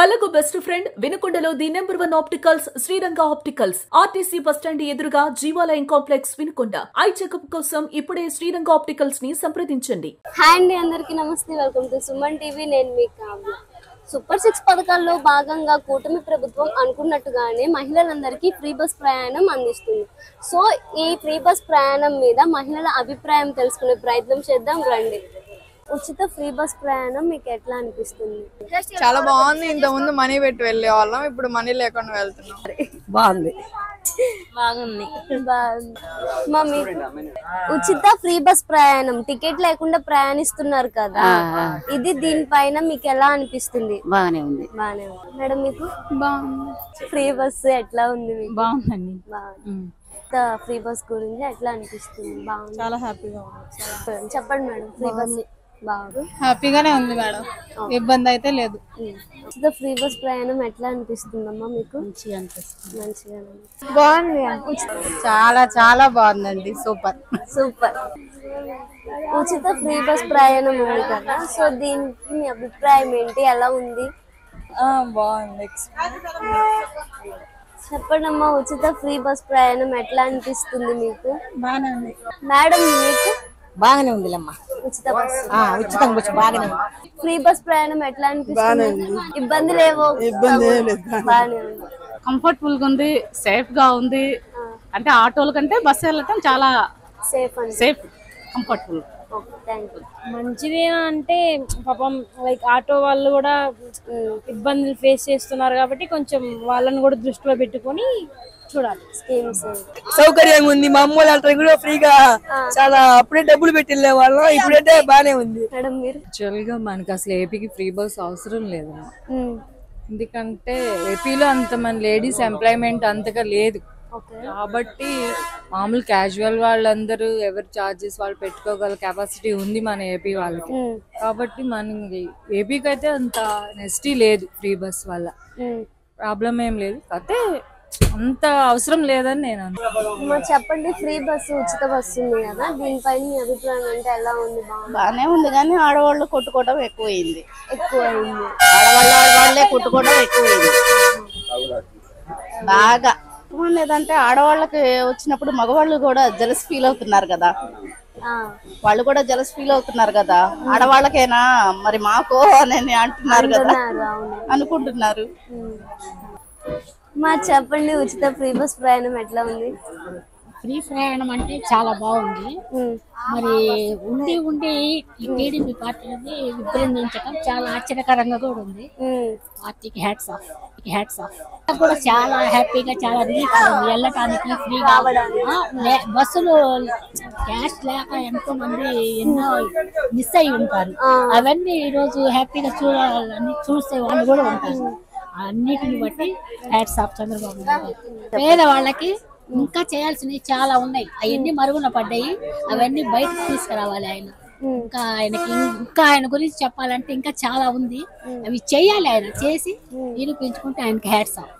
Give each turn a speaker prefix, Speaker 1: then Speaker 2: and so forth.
Speaker 1: కళకు best friend వినుకొండలో the number 1 opticals Sriranga opticals RTC bus stand ఎదురుగా Jeevalayam complex Vinukonda. Eye checkup కోసం ఇప్పుడే శ్రీరంగ ఆప్టికల్స్ ని సంప్రదించండి.
Speaker 2: హాయ్ అండి, అందరికీ నమస్తే. Welcome to Suman TV. నేను మీ కావ్య. సూపర్ 6 పథకాల్లో భాగంగా కూటమి ప్రభుత్వం అనుకున్నట్టుగానే మహిళలందరికీ ఫ్రీ బస్ ప్రయాణం అందిస్తుంది. సో ఈ ఫ్రీ బస్ ప్రయాణం మీద మహిళల అభిప్రాయం తెలుసుకునే ప్రయత్నం చేద్దాం రండి. ఉచిత ఫ్రీ బస్ ప్రయాణం మీకు ఎట్లా అనిపిస్తుంది?
Speaker 3: చాలా బాగుంది. ఇంత ముందు మనీ పెట్టి వెళ్ళే వాళ్ళం, ఇప్పుడు మనీ లేకుండా వెళ్తున్నాం.
Speaker 2: బాగుంది. మా మీకు ఉచిత ఫ్రీ బస్ ప్రయాణం టికెట్ లేకుండా ప్రయాణిస్తున్నారు కదా, ఇది దీనిపైన మీకు ఎలా అనిపిస్తుంది?
Speaker 4: బాగానే ఉంది.
Speaker 2: మేడం మీకు
Speaker 4: బాగుంది.
Speaker 2: ఫ్రీ బస్ ఎట్లా ఉంది?
Speaker 4: బాగుందండి.
Speaker 2: ఫ్రీ బస్ గురించి ఎట్లా అనిపిస్తుంది? బాగుంది.
Speaker 4: చాలా హ్యాపీగా ఉంది.
Speaker 2: చెప్పండి మేడం. ఫ్రీ బస్ బాగుంది.
Speaker 4: హ్యాపీగానే ఉంది మేడం, ఇబ్బంది అయితే లేదు.
Speaker 2: ఫ్రీ బస్ ప్రయాణం ఎట్లా అనిపిస్తుందమ్మా మీకు? మంచిగా
Speaker 4: బాగుంది. చాలా చాలా బాగుందండి.
Speaker 2: సూపర్. ఉచిత ఫ్రీ బస్ ప్రయాణం ఉంది కదా, సో దీనికి మీ అభిప్రాయం ఏంటి? ఎలా ఉంది?
Speaker 4: బాగుంది.
Speaker 2: చెప్పండి అమ్మా, ఉచిత ఫ్రీ బస్ ప్రయాణం ఎట్లా అనిపిస్తుంది మీకు?
Speaker 4: బాగానే ఉంది
Speaker 2: మేడం మీకు?
Speaker 4: బాగానే ఉంది అమ్మా.
Speaker 2: ఉచిత బస్
Speaker 4: ఉచితంగా వచ్చి బాగానే ఉంది.
Speaker 2: ఫ్రీ బస్ ప్రయాణం ఎట్లా అనిపిస్తుంది? ఇబ్బంది లేవో? బాగానే ఉంది.
Speaker 5: కంఫర్టబుల్ గా ఉంది, సేఫ్ గా ఉంది. అంటే ఆటోల కంటే బస్సు వెళ్ళటం చాలా సేఫ్, కంఫర్టబుల్.
Speaker 6: మంచిది అంటే పాపం లైక్ ఆటో వాళ్ళు కూడా ఇబ్బందులు ఫేస్ చేస్తున్నారు కాబట్టి కొంచెం వాళ్ళని కూడా దృష్టిలో పెట్టుకొని చూడాలి. స్కీమ్స్
Speaker 3: సౌకర్యంగా ఉంది. మా అమ్మ వాళ్ళ కూడా ఫ్రీగా చాలా అప్పుడే డబ్బులు పెట్టి వెళ్ళే వాళ్ళం, ఇప్పుడైతే బానే ఉంది.
Speaker 2: మేడం మీరు?
Speaker 7: యాక్చువల్ గా మనకి అసలు ఏపీకి ఫ్రీ బస్ అవసరం లేదు, ఎందుకంటే ఏపీలో అంత మన లేడీస్ ఎంప్లాయ్మెంట్ అంతగా లేదు కాబట్టి మామూలు క్యాజువల్ వాళ్ళందరూ ఎవరు చార్జెస్ వాళ్ళు పెట్టుకోగల కెపాసిటీ ఉంది మన ఏపీ వాళ్ళకి. కాబట్టి మనకి ఏపీకి అయితే అంత నెసిటీ లేదు ఫ్రీ బస్ వల్ల, ప్రాబ్లం ఏం లేదు. అయితే అంత అవసరం లేదని నేను
Speaker 2: అనుకుంటున్నాను. చెప్పండి, ఫ్రీ బస్సు ఉచిత బస్సు ఉంది కదా, దీనిపైన మీ అభిప్రాయం అంటే ఎలా ఉంది?
Speaker 4: బాగానే ఉంది, కానీ ఆడవాళ్ళు కొట్టుకోవడం ఎక్కువైంది.
Speaker 2: ఆడవాళ్ళే
Speaker 4: కొట్టుకోవడం ఎక్కువైంది బాగా. లేదంటే ఆడవాళ్ళకి వచ్చినప్పుడు మగవాళ్ళు కూడా జలస్ ఫీల్ అవుతున్నారు కదా, వాళ్ళు కూడా జలస్ ఫీల్ అవుతున్నారు కదా. ఆడవాళ్ళకైనా మరి మాకో అని అంటున్నారు కదా, అనుకుంటున్నారు.
Speaker 2: మా చెప్పండి, ఉచిత ఫ్రీ బస్ ప్రయాణం ఎట్లా ఉంది?
Speaker 8: ఫ్రీ ప్రయాణం అంటే చాలా బాగుంది. మరి ఉండి ఈ టీడీపీ పార్టీని విజృంభించడం చాలా ఆశ్చర్యకరంగా కూడా ఉంది. పార్టీకి హ్యాట్స్ ఆఫ్. కూడా చాలా హ్యాపీగా, చాలా రిలీఫ్ వెళ్ళటానికి ఫ్రీగా. బస్సులు క్యాష్ లేక ఎంతో మంది ఎన్నో మిస్ అయి ఉంటారు. అవన్నీ ఈ రోజు హ్యాపీగా చూడాలని చూసే వాళ్ళు కూడా ఉంటారు. అన్నిటిని బట్టి హ్యాట్స్ ఆఫ్ చంద్రబాబు నాయుడు. పేదవాళ్ళకి ఇంకా చేయాల్సినవి చాలా ఉన్నాయి, అవన్నీ మరుగున పడ్డాయి. అవన్నీ బయటకు తీసుకురావాలి ఆయన. ఇంకా ఆయన గురించి చెప్పాలంటే ఇంకా చాలా ఉంది. అవి చెయ్యాలి, ఆయన చేసి నిరూపించుకుంటే ఆయనకి హ్యాట్స్ ఆఫ్.